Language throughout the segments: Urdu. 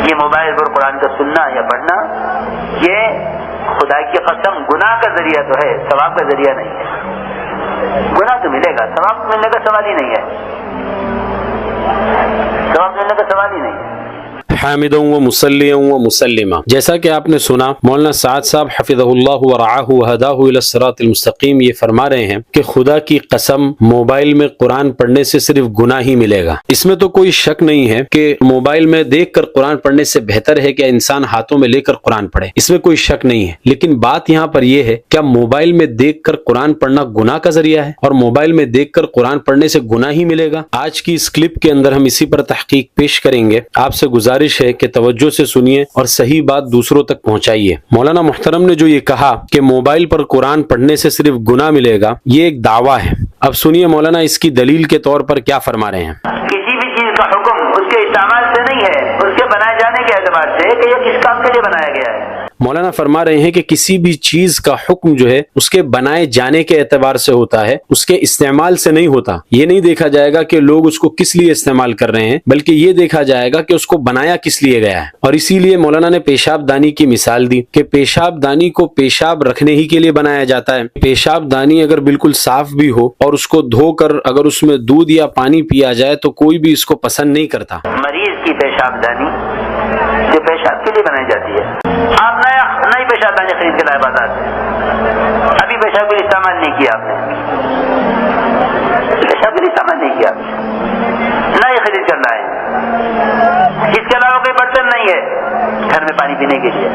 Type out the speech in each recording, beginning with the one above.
یہ موبائل پر قرآن کا سننا یا پڑھنا یہ خدا کی قسم گناہ کا ذریعہ تو ہے، ثواب کا ذریعہ نہیں ہے۔ گناہ تو ملے گا، ثواب ملنے کا سوال ہی نہیں ہے، ثواب ملنے کا سوال ہی نہیں ہے۔ حامدا و مسلیا و مسلما، جیسا کہ آپ نے سنا مولانا سعد صاحب حفظہ اللہ ورعاہ وہداہ الی الصراط المستقیم یہ فرما رہے ہیں کہ خدا کی قسم موبائل میں قرآن پڑھنے سے صرف گناہ ہی ملے گا۔ اس میں تو کوئی شک نہیں ہے کہ موبائل میں دیکھ کر قرآن پڑھنے سے بہتر ہے کہ انسان ہاتھوں میں لے کر قرآن پڑھے، اس میں کوئی شک نہیں ہے، لیکن بات یہاں پر یہ ہے کیا موبائل میں دیکھ کر قرآن پڑھنا گناہ کا ذریعہ ہے اور موبائل میں دیکھ کر قرآن پڑھنے سے گناہ ہی ملے گا؟ آج کی اس کلپ کے اندر ہم اسی پر تحقیق پیش کریں گے۔ آپ سے گزارش ہے کہ توجہ سے سنیے اور صحیح بات دوسروں تک پہنچائیے۔ مولانا محترم نے جو یہ کہا کہ موبائل پر قرآن پڑھنے سے صرف گناہ ملے گا، یہ ایک دعویٰ ہے۔ اب سنیے مولانا اس کی دلیل کے طور پر کیا فرما رہے ہیں۔ کسی بھی چیز کا حکم اس کے استعمال سے نہیں ہے، اس کے بنائے جانے کے اعتبار سے کہ یہ کس کام کے لیے بنایا گیا ہے۔ مولانا فرما رہے ہیں کہ کسی بھی چیز کا حکم جو ہے اس کے بنائے جانے کے اعتبار سے ہوتا ہے، اس کے استعمال سے نہیں ہوتا۔ یہ نہیں دیکھا جائے گا کہ لوگ اس کو کس لیے استعمال کر رہے ہیں، بلکہ یہ دیکھا جائے گا کہ اس کو بنایا کس لیے گیا ہے۔ اور اسی لیے مولانا نے پیشاب دانی کی مثال دی کہ پیشاب دانی کو پیشاب رکھنے ہی کے لیے بنایا جاتا ہے۔ پیشاب دانی اگر بالکل صاف بھی ہو اور اس کو دھو کر اگر اس میں دودھ یا پانی پیا جائے تو کوئی بھی اس کو پسند نہیں کرتا۔ مریض کی پیشاب دانی جو پیشاب کے لیے بنائی جاتی ہے، آپ نئی پیشاب دانی خرید کے لائے بازار سے، ابھی پیشاب کے لیے استعمال نہیں کیا آپ نے، پیشاب کے لیے استعمال نہیں کیا، نئی خرید کر لائے، اس کے علاوہ کوئی برتن نہیں ہے گھر میں پانی پینے کے لیے،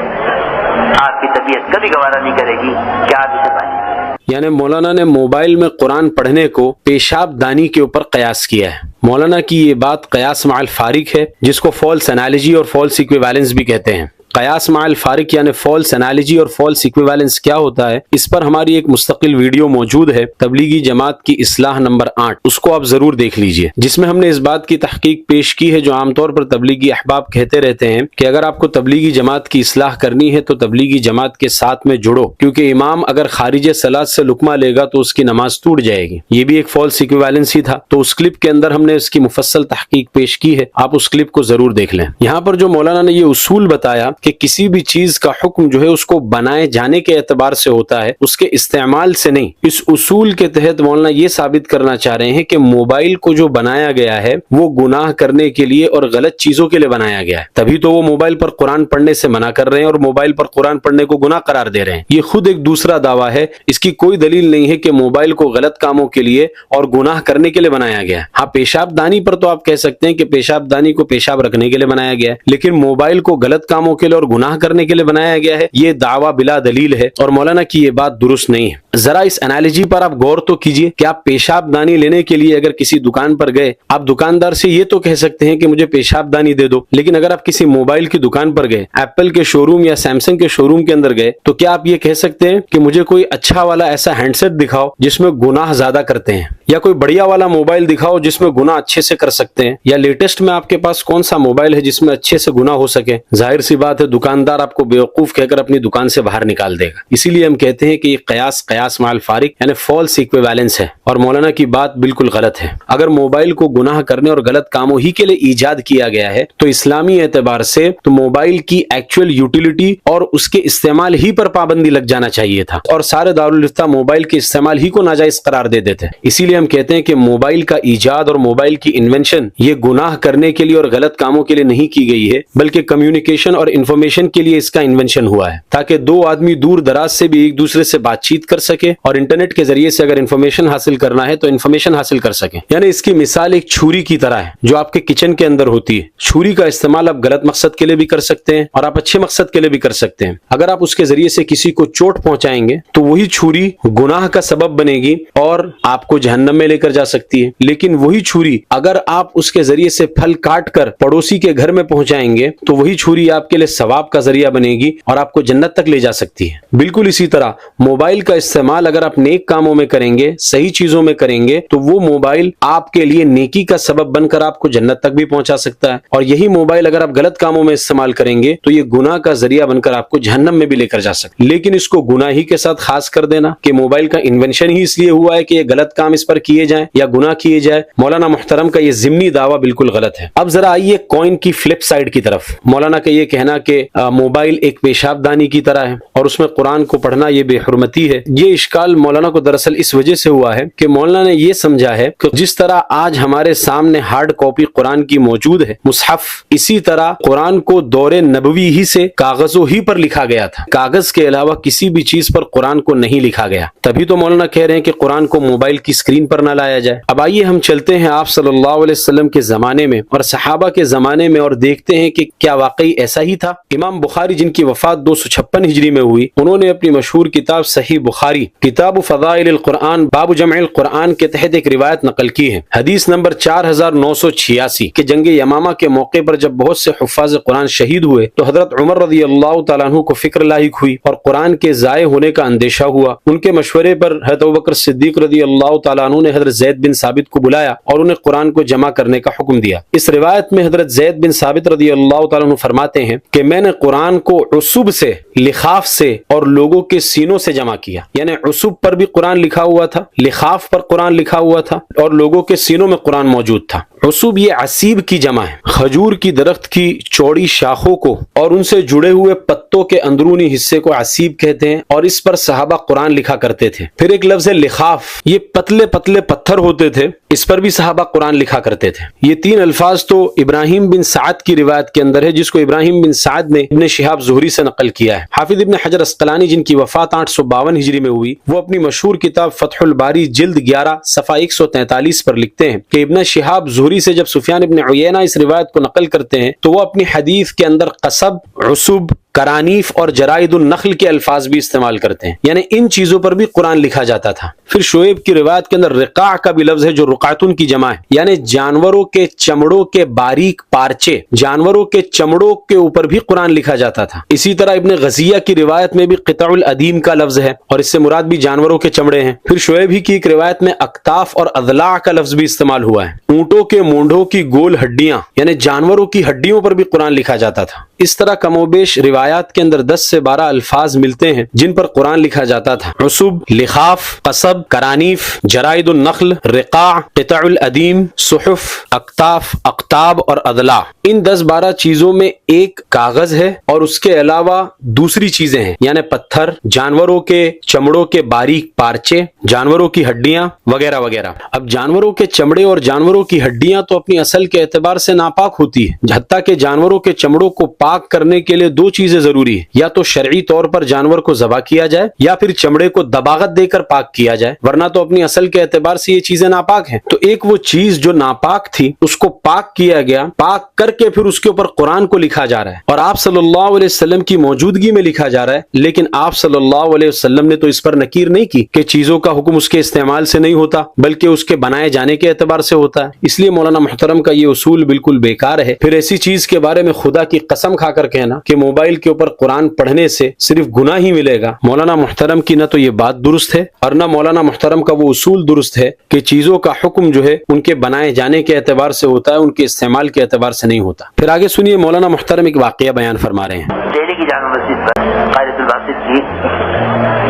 آپ کی طبیعت کبھی گوارا نہیں کرے گی کہ آپ اسے پانی پئیں۔ یعنی مولانا نے موبائل میں قرآن پڑھنے کو پیشاب دانی کے اوپر قیاس کیا ہے۔ مولانا کی یہ بات قیاس مع الفارق ہے، جس کو فالس انالوجی اور فالس ایکویویلنس بھی کہتے ہیں۔ قیاس مع الفارق یعنی فالس انالوجی اور فالس ایکویویلنس کیا ہوتا ہے، اس پر ہماری ایک مستقل ویڈیو موجود ہے، تبلیغی جماعت کی اصلاح نمبر 8، اس کو آپ ضرور دیکھ لیجئے، جس میں ہم نے اس بات کی تحقیق پیش کی ہے جو عام طور پر تبلیغی احباب کہتے رہتے ہیں کہ اگر آپ کو تبلیغی جماعت کی اصلاح کرنی ہے تو تبلیغی جماعت کے ساتھ میں جڑو، کیونکہ امام اگر خارج صلاۃ سے لقمہ لے گا تو اس کی نماز ٹوٹ جائے گی۔ یہ بھی ایک فالس ایکویویلنس ہی تھا، تو اس کلپ کے اندر ہم نے اس کی مفصل تحقیق پیش کی ہے، آپ اس کلپ کو ضرور دیکھ لیں۔ یہاں پر جو مولانا نے یہ اصول بتایا کہ کسی بھی چیز کا حکم جو ہے اس کو بنائے جانے کے اعتبار سے ہوتا ہے، اس کے استعمال سے نہیں، اس اصول کے تحت مولانا یہ ثابت کرنا چاہ رہے ہیں کہ موبائل کو جو بنایا گیا ہے وہ گناہ کرنے کے لیے اور غلط چیزوں کے لیے بنایا گیا ہے، تبھی تو وہ موبائل پر قرآن پڑھنے سے منع کر رہے ہیں اور موبائل پر قرآن پڑھنے کو گناہ قرار دے رہے ہیں۔ یہ خود ایک دوسرا دعویٰ ہے، اس کی کوئی دلیل نہیں ہے کہ موبائل کو غلط کاموں کے لیے اور گناہ کرنے کے لیے بنایا گیا ہے۔ ہاں پیشاب دانی پر تو آپ کہہ سکتے ہیں کہ پیشاب دانی کو پیشاب رکھنے کے لیے بنایا گیا ہے، لیکن موبائل کو غلط کاموں کے لیے اور گناہ کرنے کے لیے بنایا گیا ہے، یہ دعویٰ بلا دلیل ہے اور مولانا کی یہ بات درست نہیں ہے۔ ذرا اس انالوجی پر آپ غور تو کیجئے کہ آپ پیشاب دانی لینے کے لیے اگر کسی دکان پر گئے، آپ دکاندار سے یہ تو کہہ سکتے ہیں کہ مجھے پیشاب دانی دے دو، لیکن اگر آپ کسی موبائل کی دکان پر گئے، ایپل کے شو روم یا سیمسنگ کے شو روم کے اندر گئے، تو کیا آپ یہ کہہ سکتے ہیں کہ مجھے کوئی اچھا والا ایسا ہینڈ سیٹ دکھاؤ جس میں گناہ زیادہ کرتے ہیں، یا کوئی بڑھیا والا موبائل دکھاؤ جس میں گناہ اچھے سے کر سکتے ہیں، یا لیٹسٹ میں آپ کے پاس کون سا موبائل ہے جس میں اچھے سے گناہ ہو سکے؟ ظاہر سی بات ہے دکاندار آپ کو بیوقوف کہہ کر اپنی دکان سے باہر نکال دے گا۔ اسی لیے ہم کہتے ہیں کہ یہ قیاس مع الفارق یعنی فالس ایکویویلنس ہے، اور مولانا کی بات بالکل غلط ہے۔ اگر موبائل کو گناہ کرنے اور غلط کاموں ہی کے لیے ایجاد کیا گیا ہے تو اسلامی اعتبار سے تو موبائل کی ایکچوئل یوٹیلیٹی اور اس کے استعمال ہی پر پابندی لگ جانا چاہیے تھا، اور سارے دارالفتہ موبائل کے استعمال ہی کو ناجائز قرار دے دیتے۔ اسی لیے ہم کہتے ہیں کہ موبائل کا ایجاد اور موبائل کی انوینشن یہ گناہ کرنے کے لیے اور غلط کاموں کے لیے نہیں کی گئی ہے، بلکہ کمیونیکیشن اور انفارمیشن کے لیے اس کا انوینشن ہوا ہے، تاکہ دو آدمی دور دراز سے بھی ایک دوسرے سے بات چیت کر سکے، اور انٹرنیٹ کے ذریعے سے اگر انفارمیشن حاصل کرنا ہے تو انفارمیشن حاصل کر سکیں۔ یعنی اس کی مثال ایک چھری کی طرح ہے جو آپ کے کچن کے اندر ہوتی ہے۔ چھری کا استعمال آپ غلط مقصد کے لیے بھی کر سکتے ہیں اور آپ اچھے مقصد کے لیے بھی کر سکتے ہیں۔ اگر آپ اس کے ذریعے سے کسی کو چوٹ پہنچائیں گے تو وہی چھری گناہ کا سبب بنے گی اور آپ کو جہنم میں لے کر جا سکتی ہے، لیکن وہی چھری اگر آپ اس کے ذریعے سے پھل کاٹ کر پڑوسی کے گھر میں پہنچائیں گے تو وہی چھری آپ کے لیے ثواب کا ذریعہ بنے گی اور آپ کو جنت تک لے جا سکتی ہے۔ بالکل اسی طرح موبائل کا استعمال اگر آپ نیک کاموں میں کریں گے، صحیح چیزوں میں کریں گے، تو وہ موبائل آپ کے لیے نیکی کا سبب بن کر آپ کو جنت تک بھی پہنچا سکتا ہے، اور یہی موبائل اگر آپ غلط کاموں میں استعمال کریں گے تو یہ گناہ کا ذریعہ بن کر آپ کو جہنم میں بھی لے کر جا سکتا ہے۔ لیکن اس کو گناہ ہی کے ساتھ خاص کر دینا کہ موبائل کا انوینشن ہی اس لیے ہوا ہے کہ یہ غلط کام اس پر کیے جائیں یا گناہ کیے جائے، مولانا محترم کا یہ ضمنی دعویٰ بالکل غلط ہے۔ اب ذرا آئیے کوئن کی فلپ سائڈ کی طرف۔ مولانا کا یہ کہنا کہ موبائل ایک پیشاب دانی کی طرح ہے اور اس میں قرآن کو پڑھنا یہ بے حرمتی ہے، یہ اشکال مولانا کو دراصل اس وجہ سے ہوا ہے کہ مولانا نے یہ سمجھا ہے کہ جس طرح آج ہمارے سامنے ہارڈ کاپی قرآن کی موجود ہے، مصحف، اسی طرح قرآن کو دور نبوی ہی سے کاغذوں ہی پر لکھا گیا تھا، کاغذ کے علاوہ کسی بھی چیز پر قرآن کو نہیں لکھا گیا۔ تبھی تو مولانا کہہ رہے ہیں کہ قرآن کو موبائل کی اسکرین پر نہ لایا جائے۔ اب آئیے ہم چلتے ہیں آپ صلی اللہ علیہ وسلم کے زمانے میں اور صحابہ کے زمانے میں اور دیکھتے ہیں کہ کیا واقعی ایسا ہی تھا۔ امام بخاری جن کی وفات 256 ہجری میں ہوئی، انہوں نے اپنی مشہور کتاب صحیح بخاری کتاب فضائل القرآن باب جمع القرآن کے تحت ایک روایت نقل کی ہے، حدیث نمبر 4986 کہ جنگ یمامہ کے موقع پر جب بہت سے حفاظ قرآن شہید ہوئے تو حضرت عمر رضی اللہ تعالیٰ عنہ کو فکر لاحق ہوئی اور قرآن کے ضائع ہونے کا اندیشہ ہوا۔ ان کے مشورے پر حضرت ابوبکر صدیق رضی اللہ تعالیٰ عنہ نے حضرت زید بن ثابت کو بلایا اور انہیں قرآن کو جمع کرنے کا حکم دیا۔ اس روایت میں حضرت زید بن ثابت رضی اللہ تعالیٰ عنہ فرماتے ہیں کہ میں نے قرآن کو عصب سے، لخاف سے اور لوگوں کے سینوں سے جمع کیا، یعنی عصب پر بھی قرآن لکھا ہوا تھا، لخاف پر قرآن لکھا ہوا تھا اور لوگوں کے سینوں میں قرآن موجود تھا۔ عصب یہ عصیب کی جمع ہے، کھجور کی درخت کی چوڑی شاخوں کو اور ان سے جڑے ہوئے پتوں کے اندرونی حصے کو عصیب کہتے ہیں، اور اس پر صحابہ قرآن لکھا کرتے تھے۔ پھر ایک لفظ ہے لخاف، یہ پتلے پتلے پتھر ہوتے تھے، اس پر بھی صحابہ قرآن لکھا کرتے تھے۔ یہ تین الفاظ تو ابراہیم بن سعد کی روایت کے اندر ہے، جس کو ابراہیم بن سعد نے ابن شہاب زہری سے نقل کیا ہے۔ حافظ ابن حجر اسقلانی جن کی وفات 852 ہجری میں ہوئی، وہ اپنی مشہور کتاب فتح الباری جلد 11 صفحہ 143 پر لکھتے ہیں کہ ابن شہاب زہری سے جب سفیان ابن عیینہ اس روایت کو نقل کرتے ہیں تو وہ اپنی حدیث کے اندر قصب، عصب، کرانیف اور جرائد النخل کے الفاظ بھی استعمال کرتے ہیں، یعنی ان چیزوں پر بھی قرآن لکھا جاتا تھا۔ پھر شعیب کی روایت کے اندر رقاع کا بھی لفظ ہے جو رقعتن کی جمع ہے، یعنی جانوروں کے چمڑوں کے باریک پارچے، جانوروں کے چمڑوں کے اوپر بھی قرآن لکھا جاتا تھا۔ اسی طرح ابن غزیہ کی روایت میں بھی قطع الادیم کا لفظ ہے اور اس سے مراد بھی جانوروں کے چمڑے ہیں۔ پھر شعیب ہی کی ایک روایت میں اکتاف اور اضلاع کا لفظ بھی استعمال ہوا ہے، اونٹوں کے مونڈوں کی گول ہڈیاں، یعنی جانوروں کی ہڈیوں پر بھی قرآن لکھا جاتا تھا۔ اس طرح کم و بیش روایات کے اندر 10 سے 12 الفاظ ملتے ہیں جن پر قرآن لکھا جاتا تھا: عصب، لخاف، قصب، کرانیف، جرائد النخل، رقاع، قطع الادیم، صحف، اکتاف، اقتاب اور اضلاع۔ ان 10-12 چیزوں میں ایک کاغذ ہے اور اس کے علاوہ دوسری چیزیں ہیں، یعنی پتھر، جانوروں کے چمڑوں کے باریک پارچے، جانوروں کی ہڈیاں وغیرہ وغیرہ۔ اب جانوروں کے چمڑے اور جانوروں کی ہڈیاں تو اپنی اصل کے اعتبار سے ناپاک ہوتی ہے، حتیٰ کہ جانوروں کے چمڑوں کو پاک کرنے کے لیے 2 چیزیں ضروری ہے، یا تو شرعی طور پر جانور کو ذبح کیا جائے یا پھر چمڑے کو دباغت دے کر پاک کیا جائے، ورنہ تو اپنی اصل کے اعتبار سے یہ چیزیں ناپاک ہیں۔ تو ایک وہ چیز جو ناپاک تھی اس کو پاک کیا گیا، پاک کر کے پھر اس کے اوپر قرآن کو لکھا جا رہا ہے اور آپ صلی اللہ علیہ وسلم کی موجودگی میں لکھا جا رہا ہے، لیکن آپ صلی اللہ علیہ وسلم نے تو اس پر نکیر نہیں کی کہ چیزوں کا حکم اس کے استعمال سے نہیں ہوتا بلکہ اس کے بنائے جانے کے اعتبار سے ہوتا ہے۔ اس لیے مولانا محترم کا یہ اصول بالکل بیکار ہے۔ پھر ایسی چیز کے بارے میں خدا کی قسم کھا کر کہنا کہ موبائل کے اوپر قرآن پڑھنے سے صرف گناہ ہی ملے گا، مولانا محترم کی نہ تو یہ بات درست ہے اور نہ مولانا محترم کا وہ اصول درست ہے کہ چیزوں کا حکم جو ہے ان کے بنائے جانے کے اعتبار سے ہوتا ہے، ان کے استعمال کے اعتبار سے نہیں ہوتا۔ پھر آگے سنیے مولانا محترم ایک واقعہ بیان فرما رہے ہیں۔ دہلی کی جامع مسجد پر قاری الباسط کی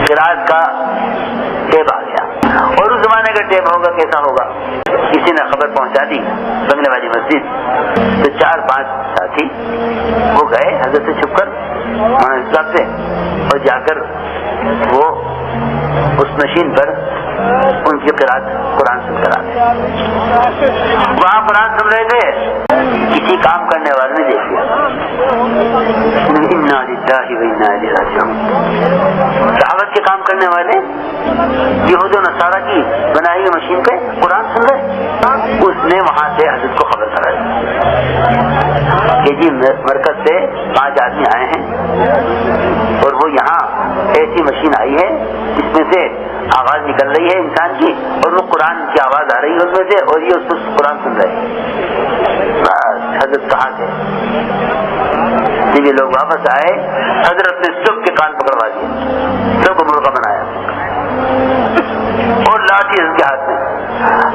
قرات کا ٹیپ آ گیا، اور اس زمانے کا ٹیپ ہوگا کیسا ہوگا، کسی نے خبر پہنچا دی بنگلے والی مسجد، تو 4-5 ساتھی وہ گئے حضرت سے چھپ کر مولانا صاحب سے، اور جا کر وہ اس مشین پر ان کی قرات قرآن سن کر آتے، وہاں قرآن سن رہے تھے، کسی کام کرنے والے نے دیکھ لیا، انا للہ و انا الیہ راجعون، دعوت کے کام کرنے والے یہود و نصارہ کی بنائی ہوئی مشین پہ قرآن سن رہے۔ اس نے وہاں سے حضرت کو خبر کرا کہ جی مرکز سے 5 آدمی آئے ہیں اور وہ یہاں ایسی مشین آئی ہے جس میں سے آواز نکل رہی ہے انسان کی اور وہ قرآن کی آواز آ رہی ہے اس میں سے، اور یہ اس قرآن سن رہے ہیں۔ حضرت کہاں سے؟ جب یہ لوگ واپس آئے حضرت نے سب کے کان پکڑوا دیے، سب کو مرغا بنایا اور لاٹھی اس کے ہاتھ میں.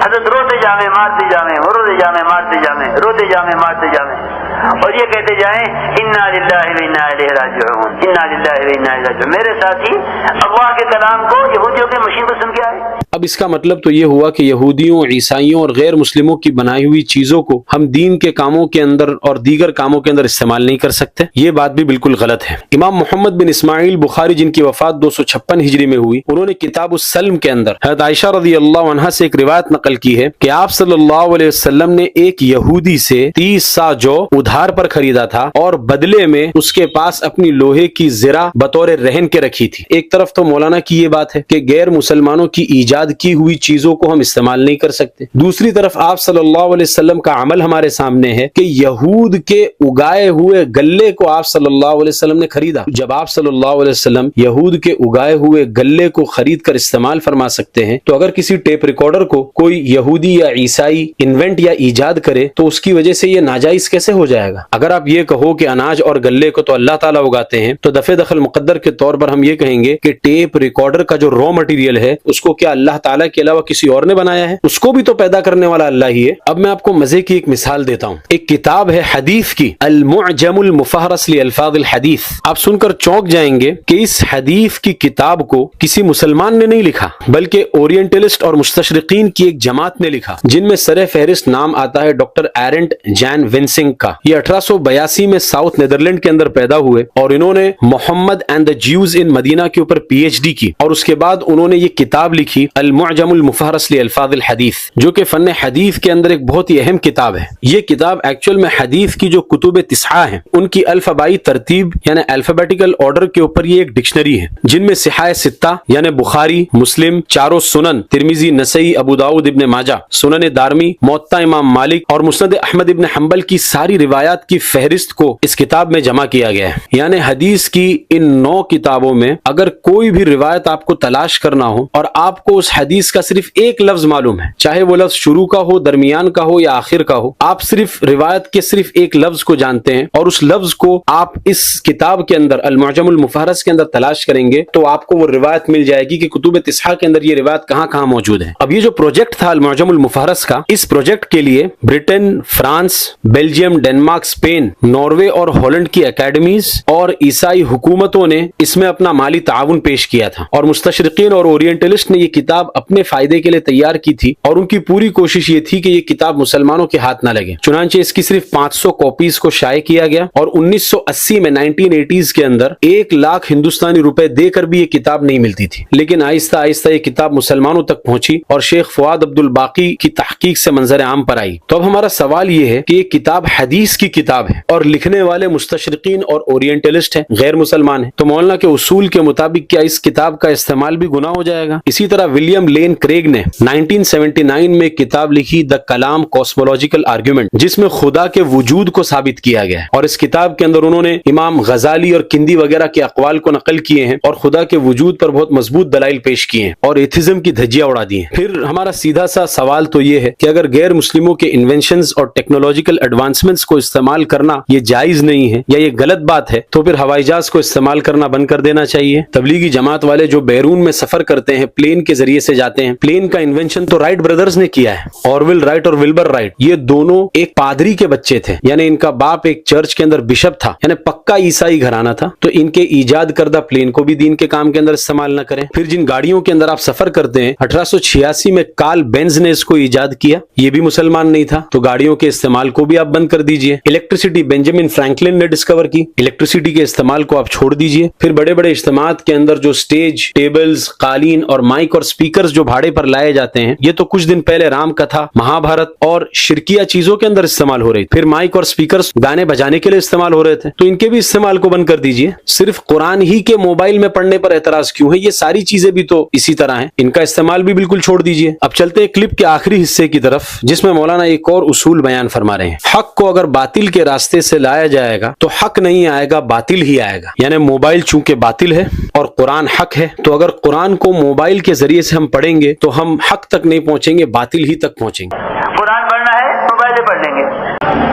حضرت روتے جامے مارتے جامے، روتے جامے مارتے جامے، روتے جامے مارتے جامے، اور یہ کہتے جائیں انا للہ و انا الیہ راجعون، انا للہ و انا الیہ راجعون. میرے ساتھی اللہ کے کلام کو یہودیوں کے مشین کو سن کے آئے. اب اس کا مطلب تو یہ ہوا کہ یہودیوں، عیسائیوں اور غیر مسلموں کی بنائی ہوئی چیزوں کو ہم دین کے کاموں کے اندر اور دیگر کاموں کے اندر استعمال نہیں کر سکتے. یہ بات بھی بالکل غلط ہے. امام محمد بن اسماعیل بخاری جن کی وفات 256 ہجری میں ہوئی، انہوں نے کتاب السلم کے اندر حضرت عائشہ رضی اللہ عنہا سے ایک روایت نقل کی ہے کہ آپ صلی اللہ علیہ وسلم نے ایک یہودی سے 30 سا جو ادھار پر خریدا تھا اور بدلے میں اس کے پاس اپنی لوہے کی زرہ بطور رہن کے رکھی تھی. ایک طرف تو مولانا کی یہ بات ہے کہ غیر مسلمانوں کی ایجاد کی ہوئی چیزوں کو ہم استعمال نہیں کر سکتے، دوسری طرف آپ صلی اللہ علیہ وسلم کا عمل ہمارے سامنے ہے کہ یہود کے اگائے ہوئے گلے کو آپ صلی اللہ علیہ وسلم نے خریدا. جب آپ صلی اللہ علیہ وسلم یہود کے اگائے ہوئے گلے کو خرید کر استعمال فرما سکتے ہیں تو اگر کسی ٹیپ ریکارڈر کو کوئی یہودی یا عیسائی انوینٹ یا ایجاد کرے تو اس کی وجہ سے یہ ناجائز کیسے ہو جائے گا؟ اگر آپ یہ کہو کہ اناج اور گلے کو تو اللہ تعالیٰ اگاتے ہیں تو دفع دخل مقدر کے طور پر ہم یہ کہیں گے کہ ٹیپ ریکارڈر کا جو را مٹیریل ہے اس کو کیا اللہ تعالیٰ کے علاوہ کسی اور نے بنایا ہے؟ اس کو بھی تو پیدا کرنے والا اللہ ہی ہے. اب میں آپ کو مزے کی ایک مثال دیتا ہوں. ایک کتاب ہے حدیث کی، المعجم المفہرس لالفاظ الحدیث. آپ سن کر چونک جائیں گے کہ اس حدیث کی کتاب کو کسی مسلمان نے نہیں لکھا بلکہ اورینٹلسٹ اور مستشرقین کی ایک جماعت نے لکھا جن میں سر فہرست نام آتا ہے ڈاکٹر ایرنٹ جان ونسنگ کا. یہ 1882 میں ساؤتھ نیدرلینڈ کے اندر پیدا ہوئے اور انہوں نے محمد اینڈ دا جیوز ان مدینہ کے اوپر پی ایچ ڈی کی اور اس کے بعد انہوں نے یہ کتاب لکھی المعجم المفہرس لالفاظ الحدیث، جو کہ فن حدیث کے اندر ایک بہت ہی اہم کتاب ہے. یہ کتاب ایکچوئل میں حدیث کی جو کتب تسعہ ہیں ان کی الفبائی ترتیب یعنی الفابیٹیکل آرڈر کے اوپر یہ ایک ڈکشنری ہے جن میں صحاح ستہ یعنی بخاری، مسلم، چاروں سنن، ترمذی، نسائی، ابو داؤد، ابن ماجہ، سنن دارمی، موطا امام مالک اور مسند احمد ابن حنبل کی ساری روایات کی فہرست کو اس کتاب میں جمع کیا گیا ہے. یعنی حدیث کی ان 9 کتابوں میں اگر کوئی بھی روایت آپ کو تلاش کرنا ہو اور آپ کو اس حدیث کا صرف ایک لفظ معلوم ہے، چاہے وہ لفظ شروع کا ہو، درمیان کا ہو یا آخر کا ہو، آپ صرف روایت کے صرف ایک لفظ کو جانتے ہیں اور اس لفظ کو آپ اس کتاب کے اندر المعجم المفہرس کے اندر تلاش کریں گے تو آپ کو وہ روایت مل جائے گی کہ کتب تسعہ کے اندر یہ روایت کہاں کہاں موجود ہے. اب یہ جو پروجیکٹ تھا المعجم المفہرس کا، اس پروجیکٹ کے لیے Britain, France, Belgium, Denmark, Spain, Norway اور ہالینڈ کی اکیڈمیز اور عیسائی حکومتوں نے اس میں اپنا مالی تعاون پیش کیا تھا اور مستشرقین اور اورینٹلسٹ نے یہ کتاب اپنے فائدے کے لیے تیار کی تھی اور ان کی پوری کوشش یہ تھی کہ یہ کتاب مسلمانوں کے ہاتھ نہ لگے. چنانچہ اس کی صرف 500 کاپیز کو شائع کیا گیا اور 1980 میں 1980s کے اندر 1 لاکھ ہندوستانی روپے دے کر بھی یہ کتاب نہیں ملتی تھی. لیکن آہستہ آہستہ یہ کتاب مسلمانوں تک پہنچی اور شیخ فؤاد عبد الباقی کی تحقیق سے منظر عام پر آئی. تو اب ہمارا سوال یہ ہے کہ یہ کتاب حدیث کی کتاب ہے اور لکھنے والے مستشرقین اور اورینٹلسٹ ہیں، غیر مسلمان ہیں، تو مولانا کے اصول کے مطابق کیا اس کتاب کا استعمال بھی گناہ ہو جائے گا؟ اسی طرح ولیم لین کریگ نے 1979 میں کتاب لکھی دا کلام کاسمولوجیکل آرگیومنٹ، جس میں خدا کے وجود کو ثابت کیا گیا ہے اور اس کتاب کے اندر انہوں نے امام غزالی اور کندی وغیرہ کے اقوال کو نقل کیے ہیں اور خدا کے وجود پر بہت مضبوط دلائل پیش کیے ہیں اور ایتھزم کی دھجیاں اڑا دی ہیں. پھر ہمارا سیدھا سا سوال تو یہ ہے کہ اگر غیر مسلموں کے انوینشنز اور ٹیکنالوجیکل ایڈوانسمنٹس کو استعمال کرنا یہ جائز نہیں ہے یا یہ غلط بات ہے تو پھر ہوائی جہاز کو استعمال کرنا بند کر دینا چاہیے. تبلیغی جماعت والے جو بیرون میں سفر کرتے ہیں پلین کے ذریعے سے جاتے ہیں، پلین کا انوینشن تو رائٹ بردرز نے کیا ہے، آرول رائٹ اور ولبر رائٹ. یہ دونوں ایک پادری کے بچے تھے، یعنی ان کا باپ ایک چرچ کے اندر بشپ تھا، یعنی پکا عیسائی گھرانہ تھا. تو ان کے ایجاد کردہ پلین کو بھی دین کے کام کے اندر استعمال نہ کریں. پھر جن گاڑیوں کے اندر آپ سفر کرتے ہیں 1886 میں کارل بینز نے اس کو ایجاد کیا، یہ بھی مسلمان نہیں تھا، تو گاڑیوں کے استعمال کو بھی آپ بند کر دیجئے. الیکٹریسٹی بینجامن فرینکلن نے ڈسکور کی، الیکٹریسٹی کے استعمال کو آپ چھوڑ دیجئے. پھر بڑے بڑے اجتماعات کے اندر جو سٹیج، ٹیبلز، قالین اور مائک اور سپیکرز جو بھاڑے پر لائے جاتے ہیں، یہ تو کچھ دن پہلے رام کتھا، مہا بھارت اور شرکیہ چیزوں کے اندر استعمال ہو رہی تھی. پھر مائک اور سپیکرز گانے بجانے کے لیے استعمال ہو رہے تھے، تو ان کے بھی استعمال کو بند کر دیجئے. صرف قرآن ہی کے موبائل میں پڑھنے پر اعتراض کیوں ہے؟ یہ ساری چیزیں بھی تو اسی طرح ہیں، ان کا استعمال بھی بالکل چھوڑ دیجئے. اب چلتے ہیں کلپ کے آخری حصے کی طرف، جس میں مولانا ایک اور اصول بیان فرما رہے ہیں. حق کو اگر باطل کے راستے سے لایا جائے گا تو حق نہیں آئے گا، باطل ہی آئے گا. یعنی موبائل چونکہ باطل ہے اور قرآن حق ہے، تو اگر قرآن کو موبائل کے ذریعے سے ہم پڑھیں گے تو ہم حق تک نہیں پہنچیں گے، باطل ہی تک پہنچیں گے. قرآن پڑھنا ہے موبائل سے پڑھ لیں گے.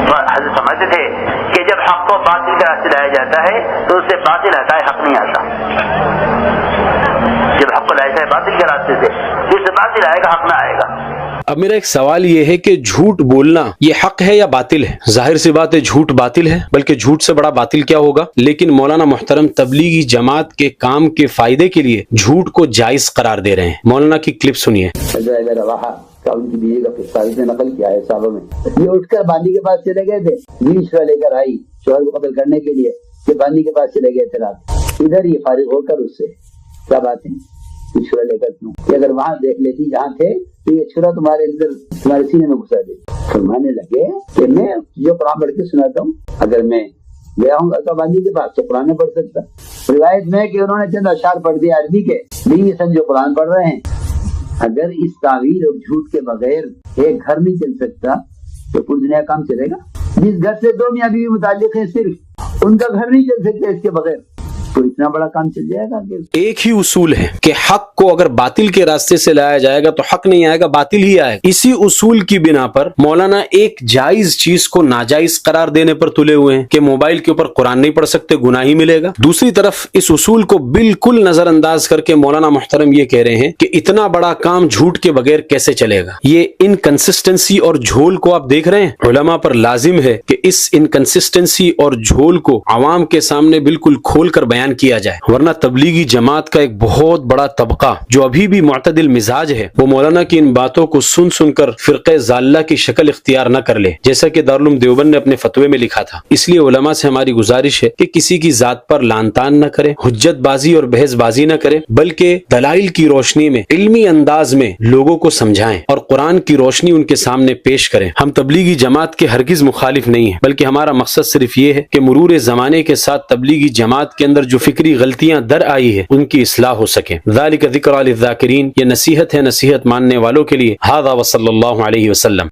حضرت سمجھتے تھے کہ جب حق کو باطل کے راستے لایا جاتا ہے تو اس سے باطل آتا ہے، حق نہیں آتا. جب حق کو لایا جائے باطل کے راستے سے جس سے باطل آئے گا، حق نہ آئے گا. اب میرا ایک سوال یہ ہے کہ جھوٹ بولنا یہ حق ہے یا باطل ہے؟ ظاہر سی بات ہے جھوٹ باطل ہے، بلکہ جھوٹ سے بڑا باطل کیا ہوگا. لیکن مولانا محترم تبلیغی جماعت کے کام کے فائدے کے لیے جھوٹ کو جائز قرار دے رہے ہیں. مولانا کی کلپ سنیے. ان کی بیوی کا پستاوی سے نقل کیا ہے صاحبوں میں. یہ اٹھ کر باندی کے پاس چلے گئے تھے، بیچ لے کر آئی شوہر کو قتل کرنے کے لیے، کہ باندی کے پاس چلے گئے تھے رات. ادھر یہ فارغ ہو کر اس سے کیا بات ہے چھرا لے کر کیوں، کہ اگر وہاں دیکھ لیتی جہاں تھے تو یہ چھرا تمہارے اندر تمہارے سینے میں گھسا دے. فرمانے لگے کہ میں جو قرآن پڑھ کے سناتا ہوں، اگر میں گیا ہوں گا تو باندی کے پاس تو قرآن نہیں پڑھ سکتا. روایت میں کہ انہوں نے چند اشعار پڑھ دیا عربی کے، نہیں سن جو قرآن پڑھ رہے ہیں. اگر اس تعویل اور جھوٹ کے بغیر ایک گھر نہیں چل سکتا تو پوری دنیا کام چلے گا. جس گھر سے دو میاں بیوی متعلق ہیں صرف ان کا گھر نہیں چل سکتا اس کے بغیر، تو اتنا بڑا کام چل جائے گا. ایک ہی اصول ہے کہ حق کو اگر باطل کے راستے سے لایا جائے گا تو حق نہیں آئے گا، باطل ہی آئے گا. اسی اصول کی بنا پر مولانا ایک جائز چیز کو ناجائز قرار دینے پر تلے ہوئے ہیں کہ موبائل کے اوپر قرآن نہیں پڑھ سکتے، گناہ ہی ملے گا. دوسری طرف اس اصول کو بالکل نظر انداز کر کے مولانا محترم یہ کہہ رہے ہیں کہ اتنا بڑا کام جھوٹ کے بغیر کیسے چلے گا. یہ انکنسسٹنسی اور جھول کو آپ دیکھ رہے ہیں. علماء پر لازم ہے کہ اس انکنسسٹنسی اور جھول کو عوام کے سامنے بالکل کھول کر بیان کیا جائے، ورنہ تبلیغی جماعت کا ایک بہت بڑا طبقہ جو ابھی بھی معتدل مزاج ہے وہ مولانا کی ان باتوں کو سن سن کر فرقہ ضالہ کی شکل اختیار نہ کر لے، جیسا کہ دارالعلوم دیوبند نے اپنے فتوے میں لکھا تھا. اس لیے علماء سے ہماری گزارش ہے کہ کسی کی ذات پر لعن طعن نہ کرے، حجت بازی اور بحث بازی نہ کرے، بلکہ دلائل کی روشنی میں علمی انداز میں لوگوں کو سمجھائیں اور قرآن کی روشنی ان کے سامنے پیش کریں. ہم تبلیغی جماعت کے ہرگز مخالف نہیں ہیں، بلکہ ہمارا مقصد صرف یہ ہے کہ مرور زمانے کے ساتھ تبلیغی جماعت کے اندر جو فکری غلطیاں در آئی ہے ان کی اصلاح ہو سکے. ذالک ذکر للذاکرین، یہ نصیحت ہے نصیحت ماننے والوں کے لیے. ھذا وصلی اللہ علیہ وسلم.